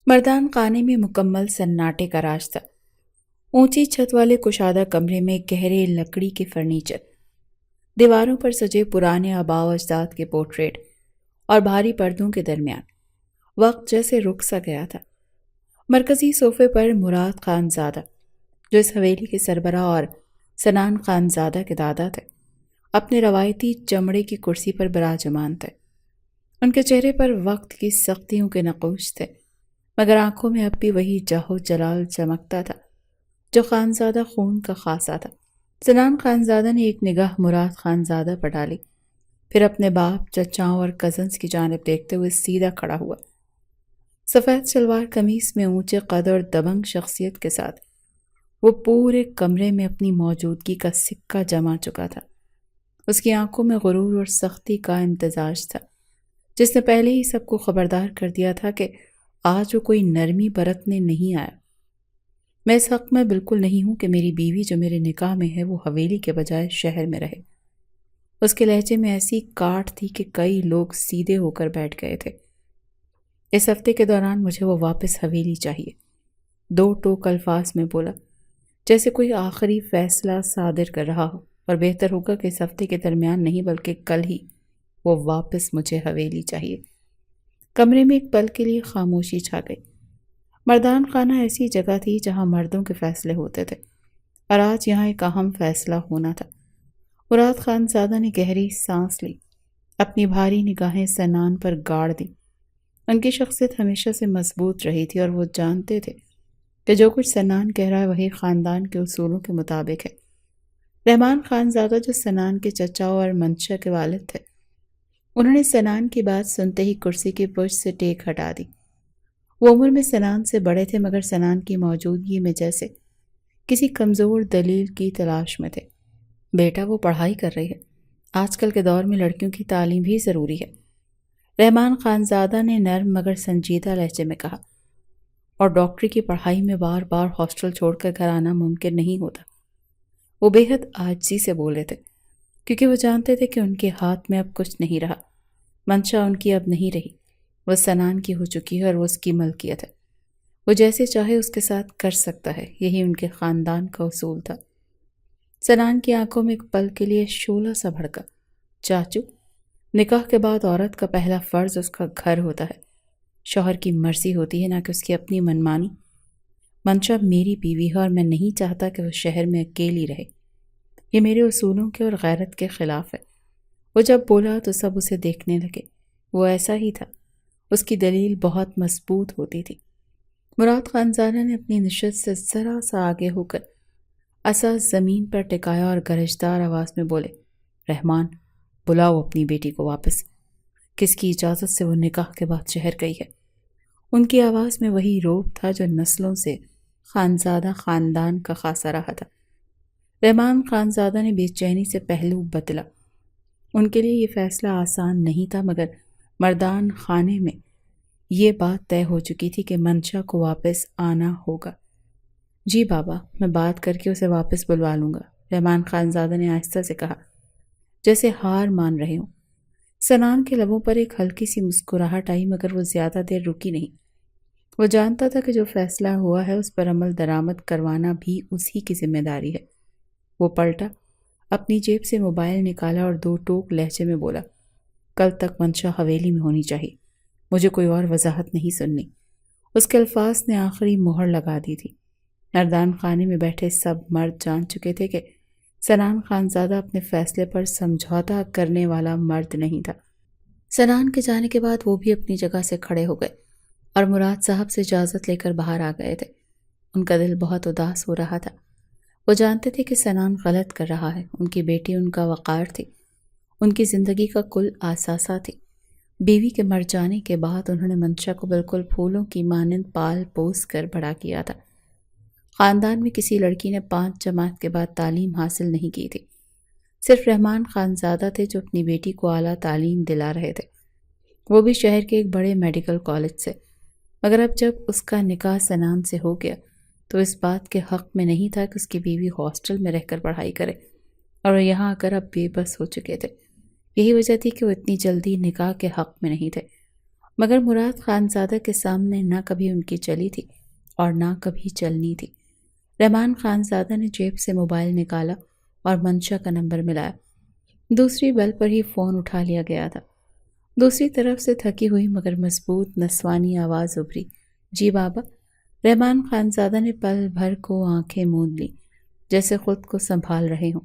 مردان خانے میں مکمل سناٹے کا راج تھا۔ اونچی چھت والے کشادہ کمرے میں گہرے لکڑی کے فرنیچر، دیواروں پر سجے پرانے آباء و اجداد کے پورٹریٹ اور بھاری پردوں کے درمیان وقت جیسے رک سا گیا تھا۔ مرکزی صوفے پر مراد خان زادہ، جو اس حویلی کے سربراہ اور سنان خان زادہ کے دادا تھے، اپنے روایتی چمڑے کی کرسی پر براجمان تھے۔ ان کے چہرے پر وقت کی سختیوں کے نقوش تھے، مگر آنکھوں میں اب بھی وہی جاہ جلال چمکتا تھا جو خانزادہ خون کا خاصا تھا۔ سنان خانزادہ نے ایک نگاہ مراد خانزادہ پر ڈالی، پھر اپنے باپ، چچاؤں اور کزنز کی جانب دیکھتے ہوئے سیدھا کھڑا ہوا۔ سفید شلوار قمیص میں اونچے قد اور دبنگ شخصیت کے ساتھ وہ پورے کمرے میں اپنی موجودگی کا سکہ جما چکا تھا۔ اس کی آنکھوں میں غرور اور سختی کا امتزاج تھا، جس نے پہلے ہی سب کو خبردار کر دیا تھا کہ آج وہ کوئی نرمی برتنے نہیں آیا۔ میں اس حق میں بالکل نہیں ہوں کہ میری بیوی جو میرے نکاح میں ہے وہ حویلی کے بجائے شہر میں رہے۔ اس کے لہجے میں ایسی کاٹ تھی کہ کئی لوگ سیدھے ہو کر بیٹھ گئے تھے۔ اس ہفتے کے دوران مجھے وہ واپس حویلی چاہیے، دو ٹوک الفاظ میں بولا، جیسے کوئی آخری فیصلہ صادر کر رہا ہو، اور بہتر ہوگا کہ اس ہفتے کے درمیان نہیں بلکہ کل ہی وہ واپس مجھے حویلی چاہیے۔ کمرے میں ایک پل کے لیے خاموشی چھا گئی۔ مردان خانہ ایسی جگہ تھی جہاں مردوں کے فیصلے ہوتے تھے، اور آج یہاں ایک اہم فیصلہ ہونا تھا۔ مراد خان زادہ نے گہری سانس لی، اپنی بھاری نگاہیں سنان پر گاڑ دی۔ ان کی شخصیت ہمیشہ سے مضبوط رہی تھی، اور وہ جانتے تھے کہ جو کچھ سنان کہہ رہا ہے وہی خاندان کے اصولوں کے مطابق ہے۔ رحمان خان زادہ جو سنان کے چچا اور منشا کے والد تھے، انہوں نے سنان کی بات سنتے ہی کرسی کی پشت سے ٹیک ہٹا دی۔ وہ عمر میں سنان سے بڑے تھے، مگر سنان کی موجودگی میں جیسے کسی کمزور دلیل کی تلاش میں تھے۔ بیٹا، وہ پڑھائی کر رہی ہے، آج کل کے دور میں لڑکیوں کی تعلیم بھی ضروری ہے، رحمان خان زادہ نے نرم مگر سنجیدہ لہجے میں کہا، اور ڈاکٹری کی پڑھائی میں بار بار ہاسٹل چھوڑ کر گھر آنا ممکن نہیں ہوتا۔ وہ بے حد عاجزی سے بولے تھے، کیونکہ وہ جانتے تھے کہ ان کے ہاتھ میں اب کچھ نہیں رہا۔ منشا ان کی اب نہیں رہی، وہ سنان کی ہو چکی ہے اور وہ اس کی ملکیت ہے۔ وہ جیسے چاہے اس کے ساتھ کر سکتا ہے، یہی ان کے خاندان کا اصول تھا۔ سنان کی آنکھوں میں ایک پل کے لیے شعلہ سا بھڑکا۔ چاچو، نکاح کے بعد عورت کا پہلا فرض اس کا گھر ہوتا ہے، شوہر کی مرضی ہوتی ہے، نہ کہ اس کی اپنی منمانی۔ منشا میری بیوی ہے اور میں نہیں چاہتا کہ وہ شہر میں اکیلی رہے، یہ میرے اصولوں کے اور غیرت کے خلاف ہے۔ وہ جب بولا تو سب اسے دیکھنے لگے، وہ ایسا ہی تھا، اس کی دلیل بہت مضبوط ہوتی تھی۔ مراد خانزادہ نے اپنی نشست سے ذرا سا آگے ہو کر عصا زمین پر ٹکایا اور گرجدار آواز میں بولے، رحمان، بلاؤ اپنی بیٹی کو واپس، کس کی اجازت سے وہ نکاح کے بعد شہر گئی ہے۔ ان کی آواز میں وہی روب تھا جو نسلوں سے خانزادہ خاندان کا خاصا رہا تھا۔ رحمان خانزادہ نے بے چینی سے پہلو بدلا۔ ان کے لیے یہ فیصلہ آسان نہیں تھا، مگر مردان خانے میں یہ بات طے ہو چکی تھی کہ منشا کو واپس آنا ہوگا۔ جی بابا، میں بات کر کے اسے واپس بلوا لوں گا، رحمان خانزادہ نے آہستہ سے کہا، جیسے ہار مان رہے ہوں۔ سنان کے لبوں پر ایک ہلکی سی مسکراہٹ آئی، مگر وہ زیادہ دیر رکی نہیں۔ وہ جانتا تھا کہ جو فیصلہ ہوا ہے اس پر عمل درآمد کروانا بھی اسی کی ذمہ داری ہے۔ وہ پلٹا، اپنی جیب سے موبائل نکالا اور دو ٹوک لہجے میں بولا، کل تک منشا حویلی میں ہونی چاہیے، مجھے کوئی اور وضاحت نہیں سننی۔ اس کے الفاظ نے آخری مہر لگا دی تھی۔ مردان خانے میں بیٹھے سب مرد جان چکے تھے کہ سنان خانزادہ اپنے فیصلے پر سمجھوتا کرنے والا مرد نہیں تھا۔ سنان کے جانے کے بعد وہ بھی اپنی جگہ سے کھڑے ہو گئے اور مراد صاحب سے اجازت لے کر باہر آ گئے تھے۔ ان کا دل بہت اداس ہو رہا تھا۔ وہ جانتے تھے کہ سنان غلط کر رہا ہے، ان کی بیٹی ان کا وقار تھی، ان کی زندگی کا کل اثاثہ تھی۔ بیوی کے مر جانے کے بعد انہوں نے منشا کو بالکل پھولوں کی مانند پال پوس کر بڑا کیا تھا۔ خاندان میں کسی لڑکی نے 5 جماعت کے بعد تعلیم حاصل نہیں کی تھی، صرف رحمان خانزادہ تھے جو اپنی بیٹی کو اعلیٰ تعلیم دلا رہے تھے، وہ بھی شہر کے ایک بڑے میڈیکل کالج سے۔ مگر اب جب اس کا نکاح سنان سے ہو گیا تو اس بات کے حق میں نہیں تھا کہ اس کی بیوی ہاسٹل میں رہ کر پڑھائی کرے، اور وہ یہاں آ کر اب بے بس ہو چکے تھے۔ یہی وجہ تھی کہ وہ اتنی جلدی نکاح کے حق میں نہیں تھے، مگر مراد خانزادہ کے سامنے نہ کبھی ان کی چلی تھی اور نہ کبھی چلنی تھی۔ رحمان خانزادہ نے جیب سے موبائل نکالا اور منشا کا نمبر ملایا۔ دوسری بیل پر ہی فون اٹھا لیا گیا تھا۔ دوسری طرف سے تھکی ہوئی مگر مضبوط نسوانی آواز ابھری، جی بابا۔ رحمان خانزادہ نے پل بھر کو آنکھیں موند لی جیسے خود کو سنبھال رہے ہوں،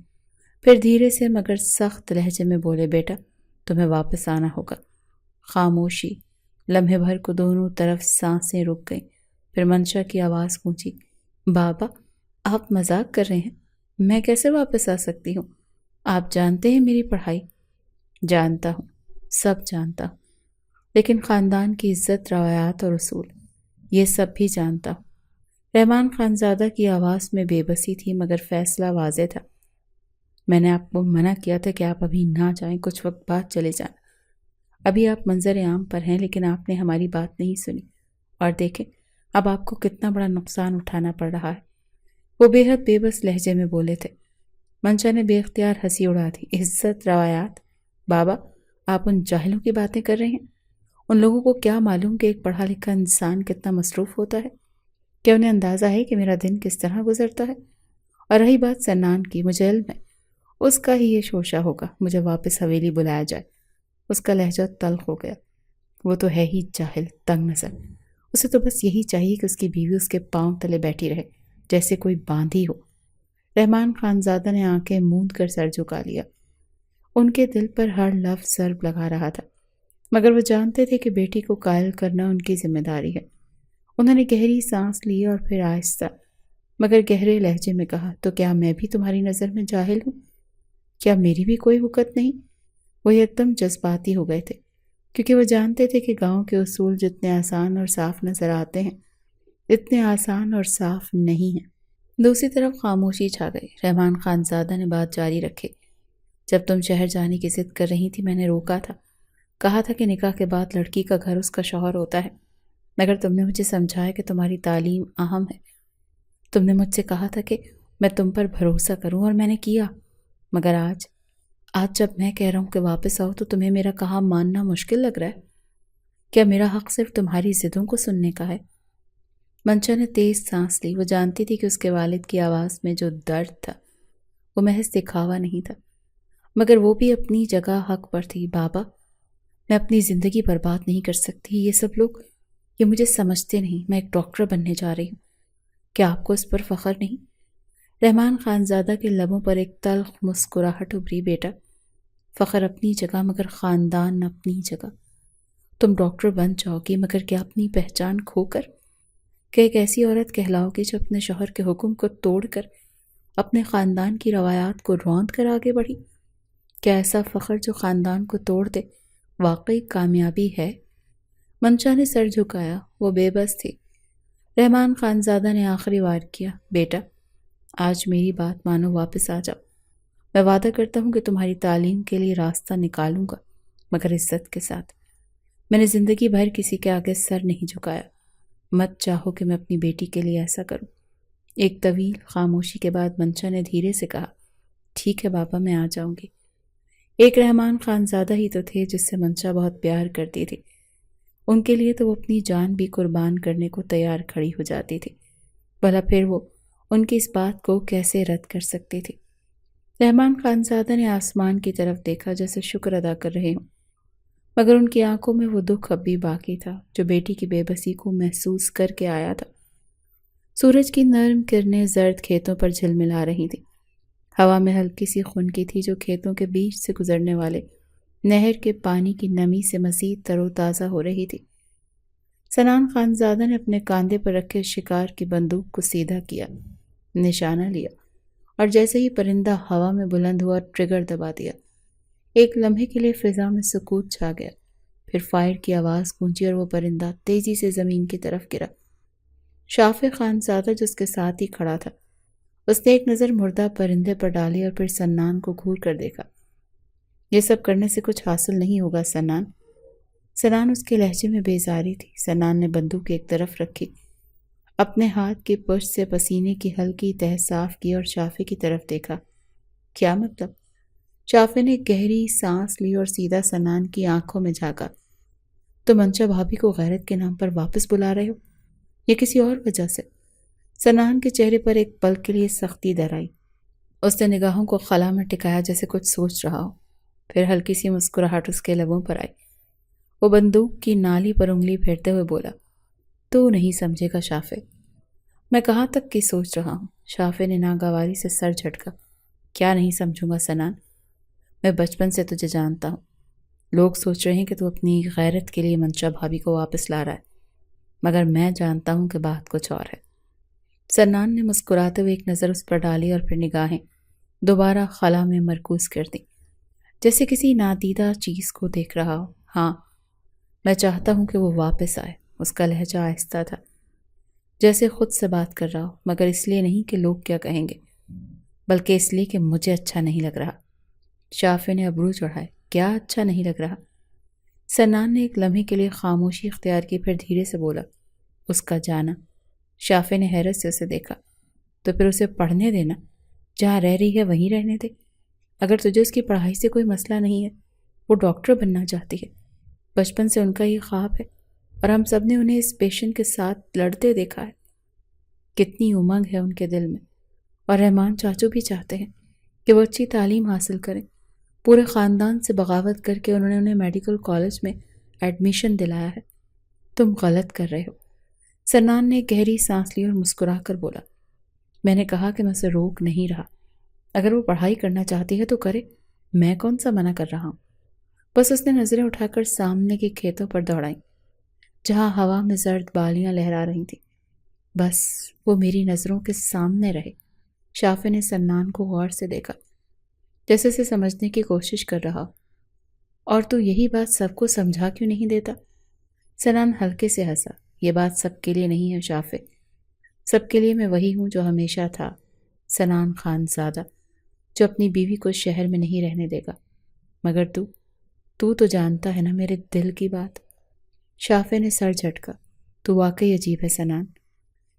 پھر دھیرے سے مگر سخت لہجے میں بولے، بیٹا تمہیں واپس آنا ہوگا۔ خاموشی، لمحے بھر کو دونوں طرف سانسیں رک گئیں، پھر منشا کی آواز گونجی، بابا آپ مذاق کر رہے ہیں، میں کیسے واپس آ سکتی ہوں؟ آپ جانتے ہیں میری پڑھائی؟ جانتا ہوں، سب جانتا ہوں، لیکن خاندان کی عزت، روایات اور اصول، یہ سب بھی جانتا ہوں۔ رحمان خانزادہ کی آواز میں بے بسی تھی مگر فیصلہ واضح تھا۔ میں نے آپ کو منع کیا تھا کہ آپ ابھی نہ جائیں، کچھ وقت بعد چلے جائیں۔ ابھی آپ منظر عام پر ہیں، لیکن آپ نے ہماری بات نہیں سنی، اور دیکھیں اب آپ کو کتنا بڑا نقصان اٹھانا پڑ رہا ہے۔ وہ بے حد بے بس لہجے میں بولے تھے۔ منشا نے بے اختیار ہنسی اڑا دی، عزت، روایات؟ بابا آپ ان جاہلوں کی باتیں کر رہے ہیں؟ ان لوگوں کو کیا معلوم کہ ایک پڑھا لکھا انسان کتنا مصروف ہوتا ہے؟ کیا انہیں اندازہ ہے کہ میرا دن کس طرح گزرتا ہے؟ اور رہی بات سنان کی، مجھے علم ہے اس کا ہی یہ شوشہ ہوگا، مجھے واپس حویلی بلایا جائے۔ اس کا لہجہ تلخ ہو گیا۔ وہ تو ہے ہی جاہل، تنگ نظر، اسے تو بس یہی چاہیے کہ اس کی بیوی اس کے پاؤں تلے بیٹھی رہے جیسے کوئی باندھی ہو۔ رحمان خانزادہ نے آنکھیں موند کر سر جھکا لیا۔ ان کے دل پر ہر لفظ ضرب لگا رہا تھا، مگر وہ جانتے تھے کہ بیٹی کو قائل کرنا ان کی ذمہ داری ہے۔ انہوں نے گہری سانس لی اور پھر آہستہ مگر گہرے لہجے میں کہا، تو کیا میں بھی تمہاری نظر میں جاہل ہوں؟ کیا میری بھی کوئی وقت نہیں؟ وہ ایک دم جذباتی ہو گئے تھے، کیونکہ وہ جانتے تھے کہ گاؤں کے اصول جتنے آسان اور صاف نظر آتے ہیں، اتنے آسان اور صاف نہیں ہیں۔ دوسری طرف خاموشی چھا گئی۔ رحمان خانزادہ نے بات جاری رکھی، جب تم شہر جانے کی ضد کر رہی تھی میں نے روکا تھا، کہا تھا کہ نکاح کے بعد لڑکی کا گھر اس کا شوہر ہوتا ہے، مگر تم نے مجھے سمجھایا کہ تمہاری تعلیم اہم ہے۔ تم نے مجھ سے کہا تھا کہ میں تم پر بھروسہ کروں، اور میں نے کیا، مگر آج جب میں کہہ رہا ہوں کہ واپس آؤ تو تمہیں میرا کہا ماننا مشکل لگ رہا ہے۔ کیا میرا حق صرف تمہاری ضدوں کو سننے کا ہے؟ منشا نے تیز سانس لی۔ وہ جانتی تھی کہ اس کے والد کی آواز میں جو درد تھا وہ محض دکھاوا نہیں تھا، مگر وہ بھی اپنی جگہ حق پر تھی۔ بابا میں اپنی زندگی برباد نہیں کر سکتی، یہ سب لوگ یہ مجھے سمجھتے نہیں، میں ایک ڈاکٹر بننے جا رہی ہوں، کیا آپ کو اس پر فخر نہیں؟ رحمان خانزادہ کے لبوں پر ایک تلخ مسکراہٹ ابھری، بیٹا فخر اپنی جگہ مگر خاندان اپنی جگہ۔ تم ڈاکٹر بن جاؤ گی مگر کیا اپنی پہچان کھو کر؟ کہ ایک ایسی عورت کہلاؤ گی جو اپنے شوہر کے حکم کو توڑ کر اپنے خاندان کی روایات کو روند کر آگے بڑھی؟ کیا ایسا فخر جو خاندان کو توڑ دے واقعی کامیابی ہے؟ منشا نے سر جھکایا، وہ بے بس تھی۔ رحمان خانزادہ نے آخری وار کیا، بیٹا آج میری بات مانو، واپس آ جاؤ۔ میں وعدہ کرتا ہوں کہ تمہاری تعلیم کے لیے راستہ نکالوں گا، مگر عزت کے ساتھ۔ میں نے زندگی بھر کسی کے آگے سر نہیں جھکایا، مت چاہو کہ میں اپنی بیٹی کے لیے ایسا کروں۔ ایک طویل خاموشی کے بعد منشا نے دھیرے سے کہا، ٹھیک ہے بابا، میں آ جاؤں گی۔ ایک رحمان خانزادہ ہی تو تھے جس سے منشا بہت پیار کرتی تھی، ان کے لیے تو وہ اپنی جان بھی قربان کرنے کو تیار کھڑی ہو جاتی تھی، بھلا پھر وہ ان کی اس بات کو کیسے رد کر سکتی تھی؟ رحمان خانزادہ نے آسمان کی طرف دیکھا جیسے شکر ادا کر رہے ہوں، مگر ان کی آنکھوں میں وہ دکھ اب بھی باقی تھا جو بیٹی کی بے بسی کو محسوس کر کے آیا تھا۔ سورج کی نرم کرنیں زرد کھیتوں پر جھلملا رہی تھیں، ہوا میں ہلکی سی خنکی تھی جو کھیتوں کے بیچ سے گزرنے والے نہر کے پانی کی نمی سے مزید تر و تازہ ہو رہی تھی۔ سنان خانزادہ نے اپنے کاندھے پر رکھے شکار کی بندوق کو سیدھا کیا، نشانہ لیا، اور جیسے ہی پرندہ ہوا میں بلند ہوا ٹریگر دبا دیا۔ ایک لمحے کے لیے فضا میں سکوت چھا گیا، پھر فائر کی آواز گونجی اور وہ پرندہ تیزی سے زمین کی طرف گرا۔ شافع خانزادہ جو اس کے ساتھ ہی کھڑا تھا، اس نے ایک نظر مردہ پرندے پر ڈالی اور پھر سنان کو گھور کر دیکھا۔ یہ سب کرنے سے کچھ حاصل نہیں ہوگا سنان۔ سنان اس کے لہجے میں بیزاری تھی۔ سنان نے بندوق ایک طرف رکھی، اپنے ہاتھ کی پشت سے پسینے کی ہلکی تہ صاف کی اور شافع کی طرف دیکھا۔ کیا مطلب؟ شافع نے گہری سانس لی اور سیدھا سنان کی آنکھوں میں جھانکا۔ تو منشا بھابھی کو غیرت کے نام پر واپس بلا رہے ہو یا کسی اور وجہ سے؟ سنان کے چہرے پر ایک پل کے لیے سختی در آئی۔ اس نے نگاہوں کو خلا میں ٹکایا جیسے کچھ سوچ رہا ہو، پھر ہلکی سی مسکراہٹ اس کے لبوں پر آئی۔ وہ بندوق کی نالی پر انگلی پھیرتے ہوئے بولا، تو نہیں سمجھے گا شافع، میں کہاں تک کی سوچ رہا ہوں؟ شافع نے ناگواری سے سر جھٹکا۔ کیا نہیں سمجھوں گا سنان؟ میں بچپن سے تجھے جانتا ہوں۔ لوگ سوچ رہے ہیں کہ تو اپنی غیرت کے لیے منشا بھابھی کو واپس لا رہا ہے، مگر میں جانتا ہوں کہ بات کچھ اور ہے۔ سنان نے مسکراتے ہوئے ایک نظر اس پر ڈالی اور پھر نگاہیں دوبارہ خلا میں مرکوز کر دی، جیسے کسی نادیدہ چیز کو دیکھ رہا ہو۔ ہاں، میں چاہتا ہوں کہ وہ واپس آئے۔ اس کا لہجہ آہستہ تھا، جیسے خود سے بات کر رہا ہو، مگر اس لیے نہیں کہ لوگ کیا کہیں گے، بلکہ اس لیے کہ مجھے اچھا نہیں لگ رہا۔ شافع نے ابرو چڑھائے۔ کیا اچھا نہیں لگ رہا؟ سنان نے ایک لمحے کے لیے خاموشی اختیار کی، پھر دھیرے سے بولا، اس کا جانا۔ شافع نے حیرت سے اسے دیکھا۔ تو پھر اسے پڑھنے دینا، جہاں رہ رہی ہے وہیں رہنے دے۔ اگر تجھے اس کی پڑھائی سے کوئی مسئلہ نہیں ہے، وہ ڈاکٹر بننا چاہتی ہے، بچپن سے ان کا یہ خواب ہے، اور ہم سب نے انہیں اس پیشنٹ کے ساتھ لڑتے دیکھا ہے۔ کتنی امنگ ہے ان کے دل میں، اور رحمان چاچو بھی چاہتے ہیں کہ وہ اچھی تعلیم حاصل کریں۔ پورے خاندان سے بغاوت کر کے انہوں نے انہیں میڈیکل کالج میں ایڈمیشن دلایا ہے۔ تم غلط کر رہے ہو۔ سنان نے گہری سانس لی اور مسکرا کر بولا، میں نے کہا کہ میں اسے روک نہیں رہا۔ اگر وہ پڑھائی کرنا چاہتی ہے تو کرے، میں کون سا منع کر رہا ہوں؟ بس اس نے نظریں اٹھا کر سامنے کے کھیتوں پر دوڑائیں، جہاں ہوا میں زرد بالیاں لہرا رہی تھیں۔ بس وہ میری نظروں کے سامنے رہے۔ شافع نے سنان کو غور سے دیکھا، جیسے اسے سمجھنے کی کوشش کر رہا۔ اور تو یہی بات سب کو سمجھا کیوں نہیں دیتا؟ سنان ہلکے سے ہنسا۔ یہ بات سب کے لیے نہیں ہے شافع، سب کے لیے میں وہی ہوں جو ہمیشہ تھا، سنان خان زادہ، جو اپنی بیوی کو شہر میں نہیں رہنے دے گا۔ مگر تو جانتا ہے نا میرے دل کی بات۔ شافع نے سر جھٹکا۔ تو واقعی عجیب ہے سنان۔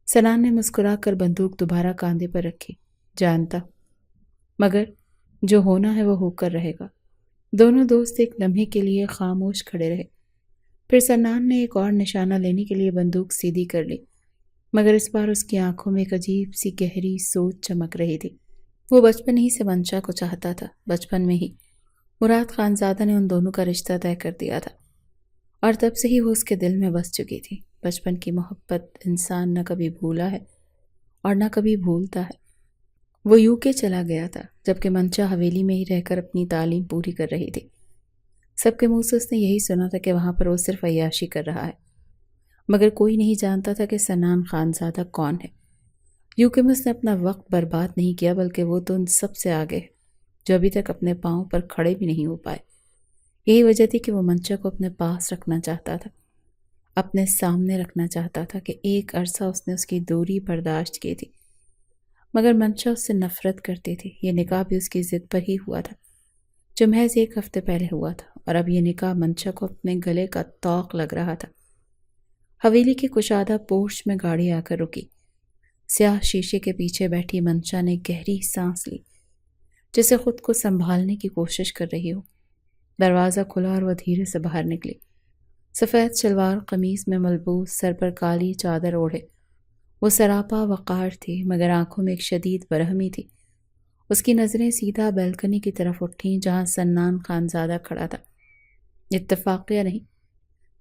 سنان نے مسکرا کر بندوق دوبارہ کاندھے پر رکھی۔ جانتا، مگر جو ہونا ہے وہ ہو کر رہے گا۔ دونوں دوست ایک لمحے کے لیے خاموش کھڑے رہے، پھر سنان نے ایک اور نشانہ لینے کے لیے بندوق سیدھی کر لی، مگر اس بار اس کی آنکھوں میں ایک عجیب سی گہری سوچ چمک رہی تھی۔ وہ بچپن ہی سے منشا کو چاہتا تھا، بچپن میں ہی مراد خانزادہ نے ان دونوں کا رشتہ طے کر دیا تھا، اور تب سے ہی وہ اس کے دل میں بس چکی تھی۔ بچپن کی محبت انسان نہ کبھی بھولا ہے اور نہ کبھی بھولتا ہے۔ وہ UK چلا گیا تھا، جبکہ منشا حویلی میں ہی رہ کر اپنی تعلیم پوری کر رہی تھی۔ سب کے منہ سے اس نے یہی سنا تھا کہ وہاں پر وہ صرف عیاشی کر رہا ہے، مگر کوئی نہیں جانتا تھا کہ سنان خانزادہ کون ہے۔ UK میں اس نے اپنا وقت برباد نہیں کیا، بلکہ وہ تو ان سب سے آگے ہے جو ابھی تک اپنے پاؤں پر کھڑے بھی نہیں ہو پائے۔ یہی وجہ تھی کہ وہ منشا کو اپنے پاس رکھنا چاہتا تھا، اپنے سامنے رکھنا چاہتا تھا کہ ایک عرصہ اس نے اس کی دوری برداشت کی تھی، مگر منشا اس سے نفرت کرتی تھی۔ یہ نکاح بھی اس کی ضد پر ہی ہوا تھا، جو محض 1 ہفتے پہلے ہوا تھا، اور اب یہ نکاح منشا کو اپنے گلے کا طوق لگ رہا تھا۔ حویلی کی کشادہ پورچ میں گاڑی آ کر رکی۔ سیاہ شیشے کے پیچھے بیٹھی منشا نے گہری سانس لی، جیسے خود کو سنبھالنے کی کوشش کر رہی ہو۔ دروازہ کھلا اور وہ دھیرے سے باہر نکلی۔ سفید شلوار قمیص میں ملبوس، سر پر کالی چادر اوڑھے، وہ سراپا وقار تھی، مگر آنکھوں میں ایک شدید برہمی تھی۔ اس کی نظریں سیدھا بیلکنی کی طرف اٹھیں، جہاں سنان خانزادہ کھڑا تھا۔ اتفاقیہ نہیں،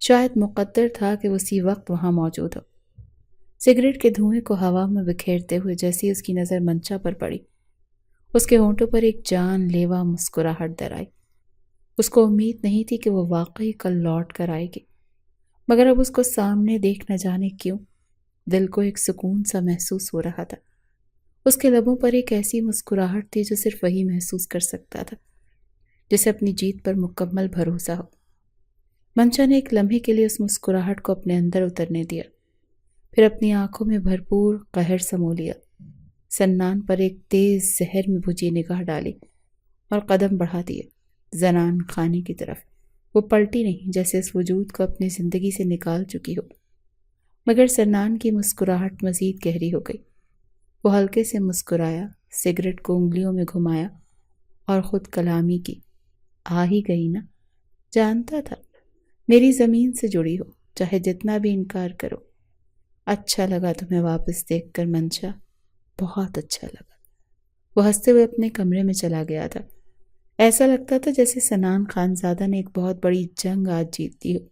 شاید مقدر تھا کہ اسی وقت وہاں موجود ہو۔ سگریٹ کے دھوئیں کو ہوا میں بکھیرتے ہوئے جیسی اس کی نظر منشا پر پڑی، اس کے ہونٹوں پر ایک جان لیوا مسکراہٹ در آئی۔ اس کو امید نہیں تھی کہ وہ واقعی کل لوٹ کر آئے گی، مگر اب اس کو سامنے دیکھ نہ جانے کیوں دل کو ایک سکون سا محسوس ہو رہا تھا۔ اس کے لبوں پر ایک ایسی مسکراہٹ تھی جو صرف وہی محسوس کر سکتا تھا جسے اپنی جیت پر مکمل بھروسہ ہو۔ منشا نے ایک لمحے کے لیے اس مسکراہٹ کو اپنے اندر اترنے دیا، پھر اپنی آنکھوں میں بھرپور قہر سمو لیا۔ سنان پر ایک تیز زہر میں بھجی نگاہ ڈالی اور قدم بڑھا دیے زنان خانے کی طرف۔ وہ پلٹی نہیں، جیسے اس وجود کو اپنی زندگی سے نکال چکی ہو، مگر سنان کی مسکراہٹ مزید گہری ہو گئی۔ وہ ہلکے سے مسکرایا، سگریٹ کو انگلیوں میں گھمایا اور خود کلامی کی، آ ہی گئی نا، جانتا تھا میری زمین سے جڑی ہو، چاہے جتنا بھی انکار کرو۔ اچھا لگا تمہیں واپس دیکھ کر منشا، بہت اچھا لگا۔ وہ ہنستے ہوئے اپنے کمرے میں چلا گیا تھا۔ ایسا لگتا تھا جیسے سنان خانزادہ نے ایک بہت بڑی جنگ آج جیت لی ہو۔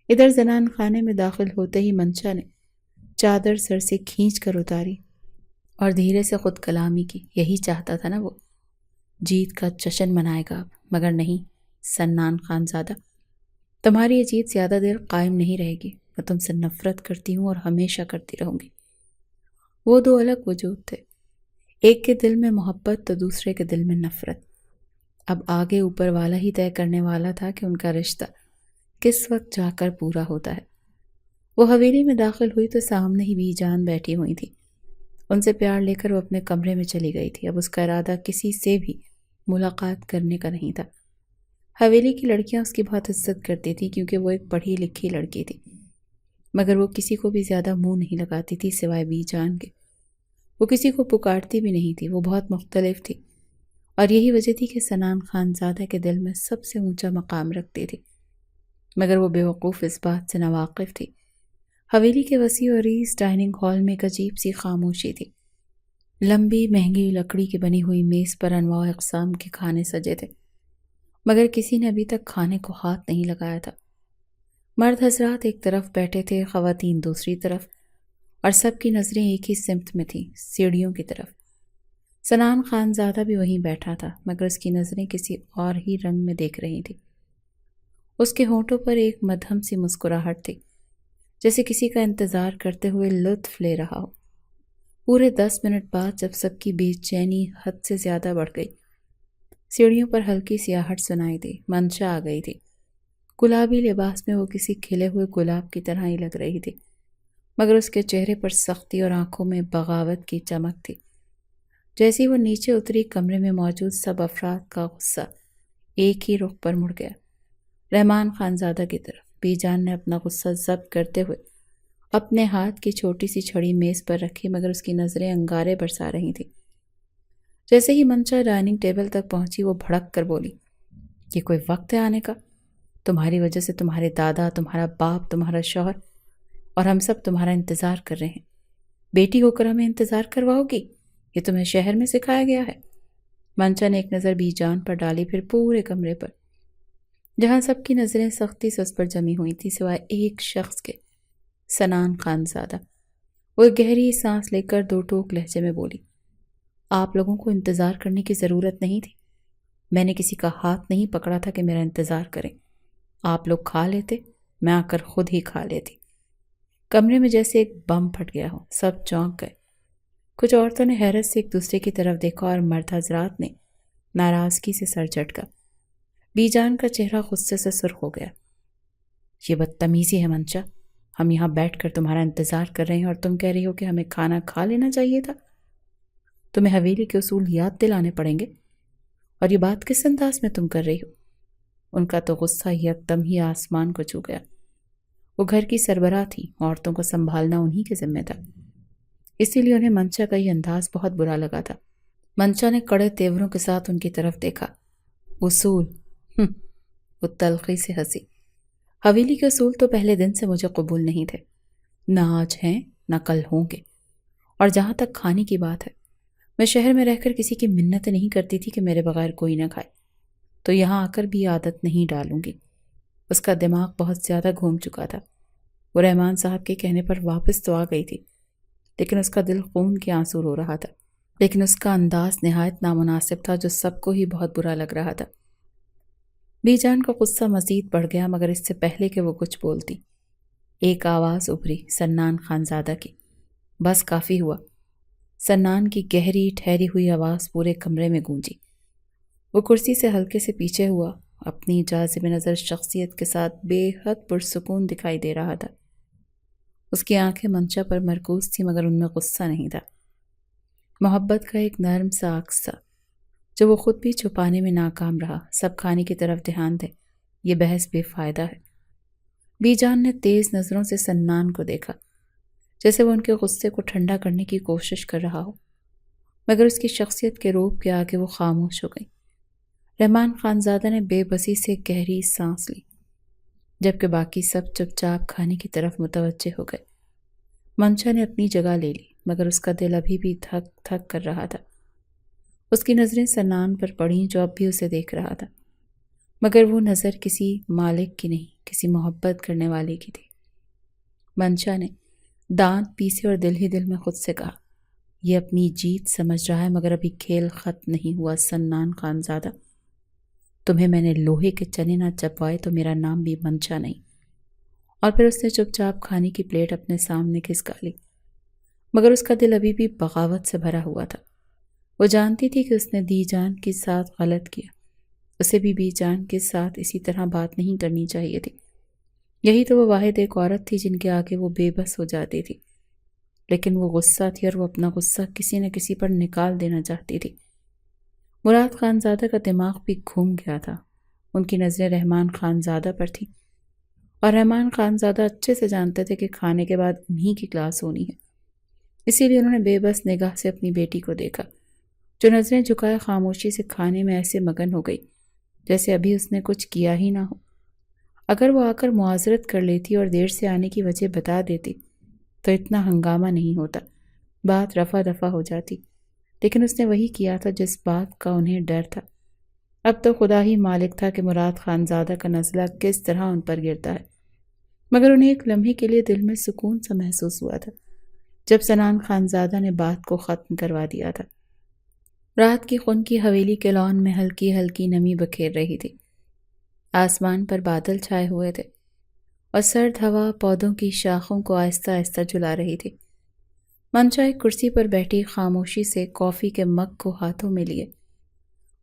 ادھر زنان خانے میں داخل ہوتے ہی منشا نے چادر سر سے کھینچ کر اتاری اور دھیرے سے خود کلامی کی۔ یہی چاہتا تھا نا وہ، جیت کا جشن منائے گا اب، مگر نہیں سنان خانزادہ، تمہاری یہ جیت زیادہ دیر قائم نہیں رہے گی۔ میں تم سے نفرت کرتی ہوں اور ہمیشہ کرتی رہوں گی۔ وہ دو الگ وجود تھے، ایک کے دل میں محبت تو دوسرے کے دل میں نفرت۔ اب آگے اوپر والا ہی طے کرنے والا تھا کہ ان کا رشتہ کس وقت جا کر پورا ہوتا ہے۔ وہ حویلی میں داخل ہوئی تو سامنے ہی بی جان بیٹھی ہوئی تھی۔ ان سے پیار لے کر وہ اپنے کمرے میں چلی گئی تھی۔ اب اس کا ارادہ کسی سے بھی ملاقات کرنے کا نہیں تھا۔ حویلی کی لڑکیاں اس کی بہت عزت کرتی تھی کیونکہ وہ ایک پڑھی لکھی لڑکی تھی، مگر وہ کسی کو بھی زیادہ منہ نہیں لگاتی تھی سوائے بی جان کے۔ وہ کسی کو پکارتی بھی نہیں تھی، وہ بہت مختلف تھی، اور یہی وجہ تھی کہ سنان خانزادہ کے دل میں سب سے اونچا مقام رکھتی تھی، مگر وہ بیوقوف اس بات سے ناواقف تھی۔ حویلی کے وسیع و عریض ڈائننگ ہال میں ایک عجیب سی خاموشی تھی۔ لمبی مہنگی لکڑی کی بنی ہوئی میز پر انواع و اقسام کے کھانے سجے تھے، مگر کسی نے ابھی تک کھانے کو ہاتھ نہیں لگایا تھا۔ مرد حضرات ایک طرف بیٹھے تھے، خواتین دوسری طرف، اور سب کی نظریں ایک ہی سمت میں تھیں، سیڑھیوں کی طرف۔ سنان خانزادہ بھی وہیں بیٹھا تھا، مگر اس کی نظریں کسی اور ہی رنگ میں دیکھ رہی تھی۔ اس کے ہونٹوں پر ایک مدھم سی مسکراہٹ تھی، جیسے کسی کا انتظار کرتے ہوئے لطف لے رہا ہو۔ پورے 10 منٹ بعد جب سب کی بے چینی حد سے زیادہ بڑھ گئی، سیڑھیوں پر ہلکی سی آہٹ سنائی دی۔ منشا آ گئی تھی۔ گلابی لباس میں وہ کسی کھلے ہوئے گلاب کی طرح ہی لگ رہی تھی، مگر اس کے چہرے پر سختی اور آنکھوں میں بغاوت کی چمک تھی۔ جیسے وہ نیچے اتری، کمرے میں موجود سب افراد کا غصہ ایک ہی رخ پر مڑ گیا، رحمان خانزادہ کی طرف۔ بی جان نے اپنا غصہ ضبط کرتے ہوئے اپنے ہاتھ کی چھوٹی سی چھڑی میز پر رکھی، مگر اس کی نظریں انگارے برسا رہی تھیں۔ جیسے ہی منشا ڈائننگ ٹیبل تک پہنچی، وہ بھڑک کر بولی، یہ کوئی وقت ہے آنے کا؟ تمہاری وجہ سے تمہارے دادا، تمہارا باپ، تمہارا شوہر اور ہم سب تمہارا انتظار کر رہے ہیں۔ بیٹی ہو کر ہمیں انتظار کرواؤ گی؟ یہ تمہیں شہر میں سکھایا گیا ہے؟ منشا نے ایک نظر بی جان پر ڈالی، پھر پورے کمرے پر، جہاں سب کی نظریں سختی سے اس پر جمی ہوئی تھی سوائے ایک شخص کے، سنان خانزادہ۔ وہ ایک گہری سانس لے کر دو ٹوک لہجے میں بولی، آپ لوگوں کو انتظار کرنے کی ضرورت نہیں تھی۔ میں نے کسی کا ہاتھ نہیں پکڑا تھا کہ میرا انتظار کریں۔ آپ لوگ کھا لیتے، میں آ کر خود ہی کھا لیتی۔ کمرے میں جیسے ایک بم پھٹ گیا ہو، سب چونک گئے۔ کچھ عورتوں نے حیرت سے ایک دوسرے کی طرف دیکھا اور مرد حضرات نے ناراضگی سے سر جھٹکا۔ بی جان کا چہرہ غصے سے سرخ ہو گیا۔ یہ بدتمیزی ہے منشا، ہم یہاں بیٹھ کر تمہارا انتظار کر رہے ہیں اور تم کہہ رہی ہو کہ ہمیں کھانا کھا لینا چاہیے تھا۔ تمہیں حویلی کے اصول یاد دلانے پڑیں گے، اور یہ بات کس انداز میں تم کر رہی ہو؟ ان کا تو غصہ یکدم ہی آسمان کو چھو گیا۔ وہ گھر کی سربراہ تھی، عورتوں کو سنبھالنا انہی کے ذمہ تھا، اسی لیے انہیں منشا کا یہ انداز بہت برا لگا تھا۔ منشا نے کڑے تیوروں کے ساتھ ان کی طرف دیکھا۔ اصول؟ وہ تلخی سے ہنسی۔ حویلی کے اصول تو پہلے دن سے مجھے قبول نہیں تھے، نہ آج ہیں نہ کل ہوں گے۔ اور جہاں تک کھانے کی بات ہے، میں شہر میں رہ کر کسی کی منتیں نہیں کرتی تھی کہ میرے بغیر کوئی نہ کھائے، تو یہاں آ کر بھی عادت نہیں ڈالوں گی۔ اس کا دماغ بہت زیادہ گھوم چکا تھا۔ وہ رحمان صاحب کے کہنے پر واپس تو آ گئی تھی، لیکن اس کا دل خون کے آنسو رو رہا تھا، لیکن اس کا انداز نہایت نامناسب تھا جو سب کو ہی بہت برا لگ رہا تھا۔ بی جان کا غصہ مزید بڑھ گیا، مگر اس سے پہلے کہ وہ کچھ بولتی، ایک آواز ابھری، سنان خانزادہ کی۔ بس کافی ہوا۔ سنان کی گہری ٹھہری ہوئی آواز پورے کمرے میں گونجی۔ وہ کرسی سے ہلکے سے پیچھے ہوا، اپنی جاذب نظر شخصیت کے ساتھ بے حد پرسکون دکھائی دے رہا تھا۔ اس کی آنکھیں منشا پر مرکوز تھی، مگر ان میں غصہ نہیں تھا، محبت کا ایک نرم سا عکس تھا جو وہ خود بھی چھپانے میں ناکام رہا۔ سب کھانے کی طرف دھیان دے، یہ بحث بے فائدہ ہے۔ بی جان نے تیز نظروں سے سنان کو دیکھا، جیسے وہ ان کے غصے کو ٹھنڈا کرنے کی کوشش کر رہا ہو، مگر اس کی شخصیت کے روپ کے آگے وہ خاموش ہو گئی۔ رحمان خانزادہ نے بے بسی سے گہری سانس لی۔ جبکہ باقی سب چپ چاپ کھانے کی طرف متوجہ ہو گئے۔ منشا نے اپنی جگہ لے لی مگر اس کا دل ابھی بھی دھک دھک کر رہا تھا۔ اس کی نظریں سنان پر پڑیں جو اب بھی اسے دیکھ رہا تھا، مگر وہ نظر کسی مالک کی نہیں، کسی محبت کرنے والے کی تھی۔ منشا نے دانت پیسے اور دل ہی دل میں خود سے کہا، یہ اپنی جیت سمجھ رہا ہے مگر ابھی کھیل ختم نہیں ہوا سنان خانزادہ۔ تمہیں میں نے لوہے کے چنے نہ چبوائے تو میرا نام بھی منشا نہیں۔ اور پھر اس نے چپ چاپ کھانے کی پلیٹ اپنے سامنے کھسکا لی، مگر اس کا دل ابھی بھی بغاوت سے بھرا ہوا تھا۔ وہ جانتی تھی کہ اس نے دی جان کے ساتھ غلط کیا، اسے بھی بی جان کے ساتھ اسی طرح بات نہیں کرنی چاہیے تھی۔ یہی تو وہ واحد ایک عورت تھی جن کے آگے وہ بے بس ہو جاتی تھی، لیکن وہ غصہ تھی اور وہ اپنا غصہ کسی نہ کسی پر نکال دینا چاہتی تھی۔ مراد خانزادہ کا دماغ بھی گھوم گیا تھا۔ ان کی نظریں رحمان خانزادہ پر تھیں اور رحمان خانزادہ اچھے سے جانتے تھے کہ کھانے کے بعد انہی کی کلاس ہونی ہے۔ اسی لیے انہوں نے بے بس نگاہ سے اپنی بیٹی کو دیکھا جو نظریں جھکائے خاموشی سے کھانے میں ایسے مگن ہو گئی جیسے ابھی اس نے کچھ کیا ہی نہ ہو۔ اگر وہ آ کر معذرت کر لیتی اور دیر سے آنے کی وجہ بتا دیتی تو اتنا ہنگامہ نہیں ہوتا، بات رفع دفع ہو جاتی، لیکن اس نے وہی کیا تھا جس بات کا انہیں ڈر تھا۔ اب تو خدا ہی مالک تھا کہ مراد خانزادہ کا نزلہ کس طرح ان پر گرتا ہے، مگر انہیں ایک لمحے کے لیے دل میں سکون سا محسوس ہوا تھا جب سنان خانزادہ نے بات کو ختم کروا دیا تھا۔ رات کی خون کی حویلی کے لان میں ہلکی ہلکی نمی بکھیر رہی تھی، آسمان پر بادل چھائے ہوئے تھے اور سرد ہوا پودوں کی شاخوں کو آہستہ آہستہ جھلا رہی تھی۔ منشا ایک کرسی پر بیٹھی خاموشی سے کافی کے مگ کو ہاتھوں میں لیے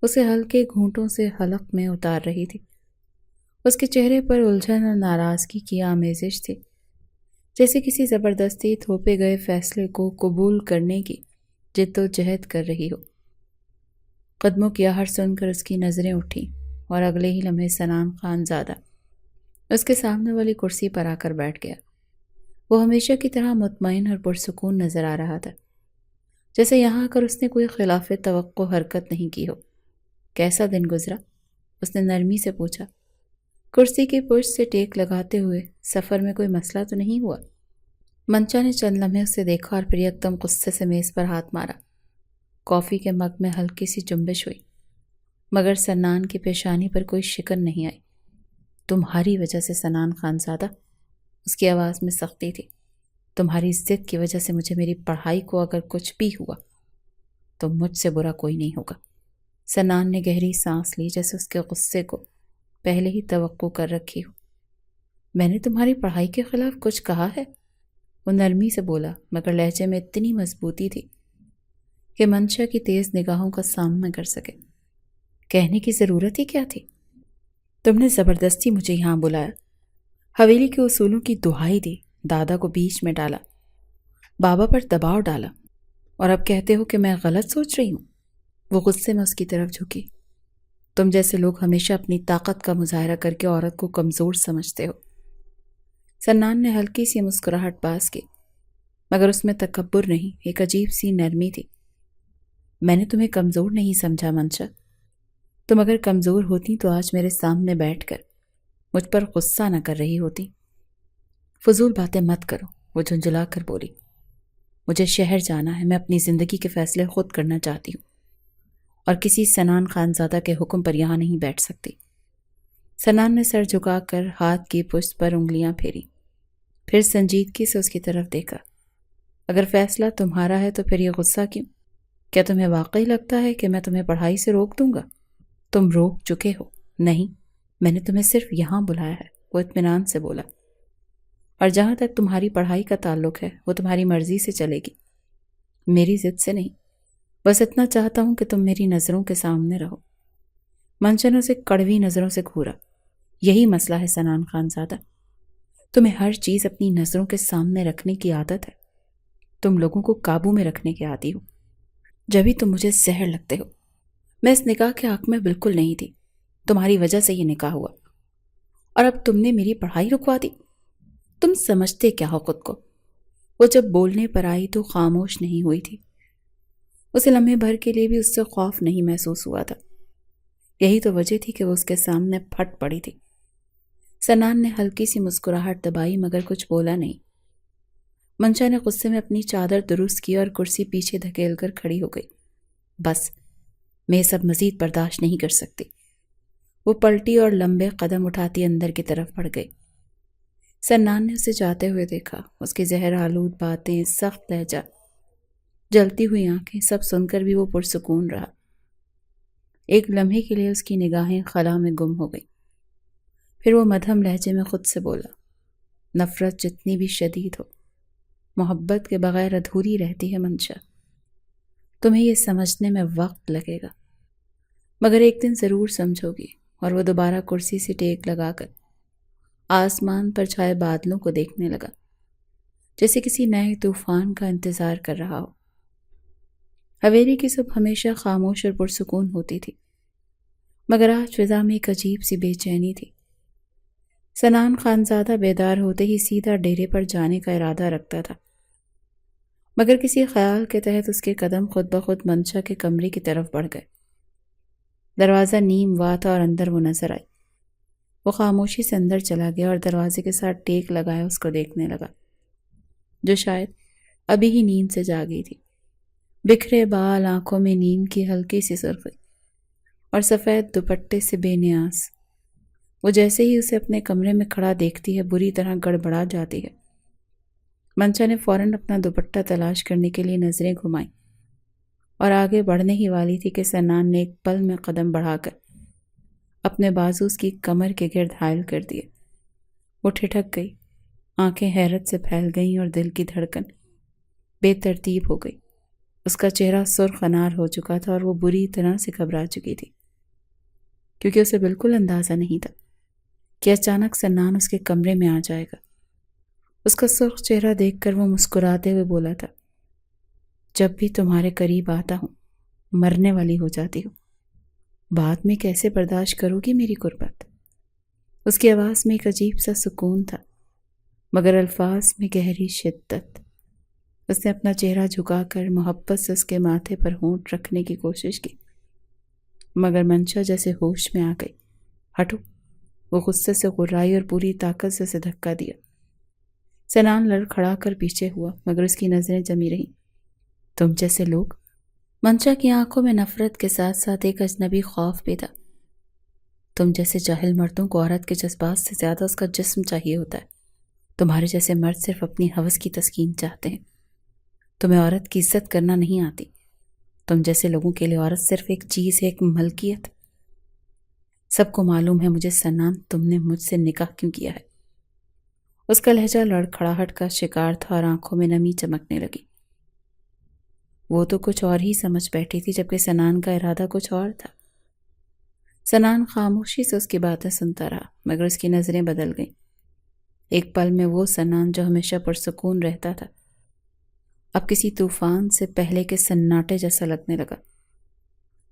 اسے ہلکے گھونٹوں سے حلق میں اتار رہی تھی۔ اس کے چہرے پر الجھن اور ناراضگی کی آمیزش تھی، جیسے کسی زبردستی تھوپے گئے فیصلے کو قبول کرنے کی جد و جہد کر رہی ہو۔ قدموں کی آہٹ سن کر اس کی نظریں اٹھیں اور اگلے ہی لمحے سنان خانزادہ اس کے سامنے والی کرسی پر آ کر بیٹھ گیا۔ وہ ہمیشہ کی طرح مطمئن اور پرسکون نظر آ رہا تھا، جیسے یہاں آ کر اس نے کوئی خلاف توقع حرکت نہیں کی ہو۔ کیسا دن گزرا؟ اس نے نرمی سے پوچھا، کرسی کی پشت سے ٹیک لگاتے ہوئے۔ سفر میں کوئی مسئلہ تو نہیں ہوا؟ منشا نے چند لمحے اسے دیکھا اور پھر یکدم غصے سے میز پر ہاتھ مارا۔ کافی کے مگ میں ہلکی سی جنبش ہوئی، مگر سنان کی پیشانی پر کوئی شکن نہیں آئی۔ تمہاری وجہ سے سنان خانزادہ، اس کی آواز میں سختی تھی، تمہاری ضد کی وجہ سے مجھے میری پڑھائی کو اگر کچھ بھی ہوا تو مجھ سے برا کوئی نہیں ہوگا۔ سنان نے گہری سانس لی جیسے اس کے غصے کو پہلے ہی توقع کر رکھی ہو۔ میں نے تمہاری پڑھائی کے خلاف کچھ کہا ہے؟ وہ نرمی سے بولا مگر لہجے میں اتنی مضبوطی تھی کہ منشا کی تیز نگاہوں کا سامنا کر سکے۔ کہنے کی ضرورت ہی کیا تھی؟ تم نے زبردستی مجھے یہاں بلایا، حویلی کے اصولوں کی دہائی دی، دادا کو بیچ میں ڈالا، بابا پر دباؤ ڈالا، اور اب کہتے ہو کہ میں غلط سوچ رہی ہوں۔ وہ غصے میں اس کی طرف جھکی۔ تم جیسے لوگ ہمیشہ اپنی طاقت کا مظاہرہ کر کے عورت کو کمزور سمجھتے ہو۔ سنان نے ہلکی سی مسکراہٹ باز کی، مگر اس میں تکبر نہیں، ایک عجیب سی نرمی تھی۔ میں نے تمہیں کمزور نہیں سمجھا منشا، تم اگر کمزور ہوتی تو آج میرے سامنے بیٹھ کر مجھ پر غصہ نہ کر رہی ہوتی۔ فضول باتیں مت کرو، وہ جھنجھلا کر بولی۔ مجھے شہر جانا ہے، میں اپنی زندگی کے فیصلے خود کرنا چاہتی ہوں اور کسی سنان خانزادہ کے حکم پر یہاں نہیں بیٹھ سکتی۔ سنان نے سر جھکا کر ہاتھ کی پشت پر انگلیاں پھیری، پھر سنجیدگی سے اس کی طرف دیکھا۔ اگر فیصلہ تمہارا ہے تو پھر یہ غصہ کیوں؟ کیا تمہیں واقعی لگتا ہے کہ میں تمہیں پڑھائی سے روک دوں گا؟ تم روک چکے ہو۔ نہیں، میں نے تمہیں صرف یہاں بلایا ہے، وہ اطمینان سے بولا، اور جہاں تک تمہاری پڑھائی کا تعلق ہے وہ تمہاری مرضی سے چلے گی، میری ضد سے نہیں۔ بس اتنا چاہتا ہوں کہ تم میری نظروں کے سامنے رہو۔ منشا نے اسے کڑوی نظروں سے گھورا۔ یہی مسئلہ ہے سنان خانزادہ، تمہیں ہر چیز اپنی نظروں کے سامنے رکھنے کی عادت ہے، تم لوگوں کو قابو میں رکھنے کے عادی ہو، جبھی تم مجھے زہر لگتے ہو۔ میں اس نکاح کے حق میں بالکل نہیں تھی، تمہاری وجہ سے یہ نکاح ہوا، اور اب تم نے میری پڑھائی رکوا دی۔ تم سمجھتے کیا ہو خود کو؟ وہ جب بولنے پر آئی تو خاموش نہیں ہوئی تھی، اسے لمحے بھر کے لیے بھی اس سے خوف نہیں محسوس ہوا تھا۔ یہی تو وجہ تھی کہ وہ اس کے سامنے پھٹ پڑی تھی۔ سنان نے ہلکی سی مسکراہٹ دبائی مگر کچھ بولا نہیں۔ منشا نے غصے میں اپنی چادر درست کی اور کرسی پیچھے دھکیل کر کھڑی ہو گئی۔ بس، میں یہ سب مزید برداشت نہیں کر سکتی۔ وہ پلٹی اور لمبے قدم اٹھاتی اندر کی طرف بڑھ گئی۔ سنان نے اسے جاتے ہوئے دیکھا۔ اس کی زہر آلود باتیں، سخت لہجہ، جلتی ہوئی آنکھیں، سب سن کر بھی وہ پرسکون رہا۔ ایک لمحے کے لیے اس کی نگاہیں خلا میں گم ہو گئی۔ پھر وہ مدھم لہجے میں خود سے بولا، نفرت جتنی بھی شدید ہو، محبت کے بغیر ادھوری رہتی ہے منشا۔ تمہیں یہ سمجھنے میں وقت لگے گا، مگر ایک دن ضرور سمجھو گی۔ اور وہ دوبارہ کرسی سے ٹیک لگا کر آسمان پر چھائے بادلوں کو دیکھنے لگا، جیسے کسی نئے طوفان کا انتظار کر رہا ہو۔ حویلی کی صبح ہمیشہ خاموش اور پرسکون ہوتی تھی، مگر آج فضا میں ایک عجیب سی بے چینی تھی۔ سنان خانزادہ بیدار ہوتے ہی سیدھا ڈیرے پر جانے کا ارادہ رکھتا تھا، مگر کسی خیال کے تحت اس کے قدم خود بخود منشا کے کمرے کی طرف بڑھ گئے۔ دروازہ نیم وا تھا اور اندر وہ نظر آئی۔ وہ خاموشی سے اندر چلا گیا اور دروازے کے ساتھ ٹیک لگائے اس کو دیکھنے لگا، جو شاید ابھی ہی نیند سے جاگی تھی۔ بکھرے بال، آنکھوں میں نیند کی ہلکی سی سرخی اور سفید دوپٹے سے بے نیاز، وہ جیسے ہی اسے اپنے کمرے میں کھڑا دیکھتی ہے بری طرح گڑبڑا جاتی ہے۔ منشا نے فوراً اپنا دوپٹہ تلاش کرنے کے لیے نظریں گھمائیں اور آگے بڑھنے ہی والی تھی کہ سنان نے ایک پل میں قدم بڑھا کر اپنے بازو اس کی کمر کے گرد حائل کر دیے۔ وہ ٹھٹک گئی، آنکھیں حیرت سے پھیل گئیں اور دل کی دھڑکن بے ترتیب ہو گئی۔ اس کا چہرہ سرخ انار ہو چکا تھا اور وہ بری طرح سے گھبرا چکی تھی، کیونکہ اسے بالکل اندازہ نہیں تھا کہ اچانک سنان اس کے کمرے میں آ جائے گا۔ اس کا سرخ چہرہ دیکھ کر وہ مسکراتے ہوئے بولا تھا، جب بھی تمہارے قریب آتا ہوں مرنے والی ہو جاتی ہوں، بعد میں کیسے برداشت کرو گی میری غربت؟ اس کی آواز میں ایک عجیب سا سکون تھا، مگر الفاظ میں گہری شدت۔ اس نے اپنا چہرہ جھکا کر محبت سے اس کے ماتھے پر ہونٹ رکھنے کی کوشش کی، مگر منشا جیسے ہوش میں آ گئی۔ ہٹو! وہ غصے سے غرائی اور پوری طاقت سے اسے دھکا دیا۔ سنان لڑکھڑا کر پیچھے ہوا، مگر اس کی نظریں جمی رہیں۔ تم جیسے لوگ؟ منشا کی آنکھوں میں نفرت کے ساتھ ساتھ ایک اجنبی خوف بھی تھا۔ تم جیسے جاہل مردوں کو عورت کے جذبات سے زیادہ اس کا جسم چاہیے ہوتا ہے۔ تمہارے جیسے مرد صرف اپنی ہوس کی تسکین چاہتے ہیں، تمہیں عورت کی عزت کرنا نہیں آتی۔ تم جیسے لوگوں کے لیے عورت صرف ایک چیز ہے، ایک ملکیت۔ سب کو معلوم ہے مجھے سنان، تم نے مجھ سے نکاح کیوں کیا ہے؟ اس کا لہجہ لڑکھڑاہٹ کا شکار تھا اور آنکھوں میں نمی چمکنے لگی۔ وہ تو کچھ اور ہی سمجھ بیٹھی تھی، جبکہ سنان کا ارادہ کچھ اور تھا۔ سنان خاموشی سے اس کی باتیں سنتا رہا، مگر اس کی نظریں بدل گئیں۔ ایک پل میں وہ سنان جو ہمیشہ پرسکون رہتا تھا، اب کسی طوفان سے پہلے کے سناٹے جیسا لگنے لگا۔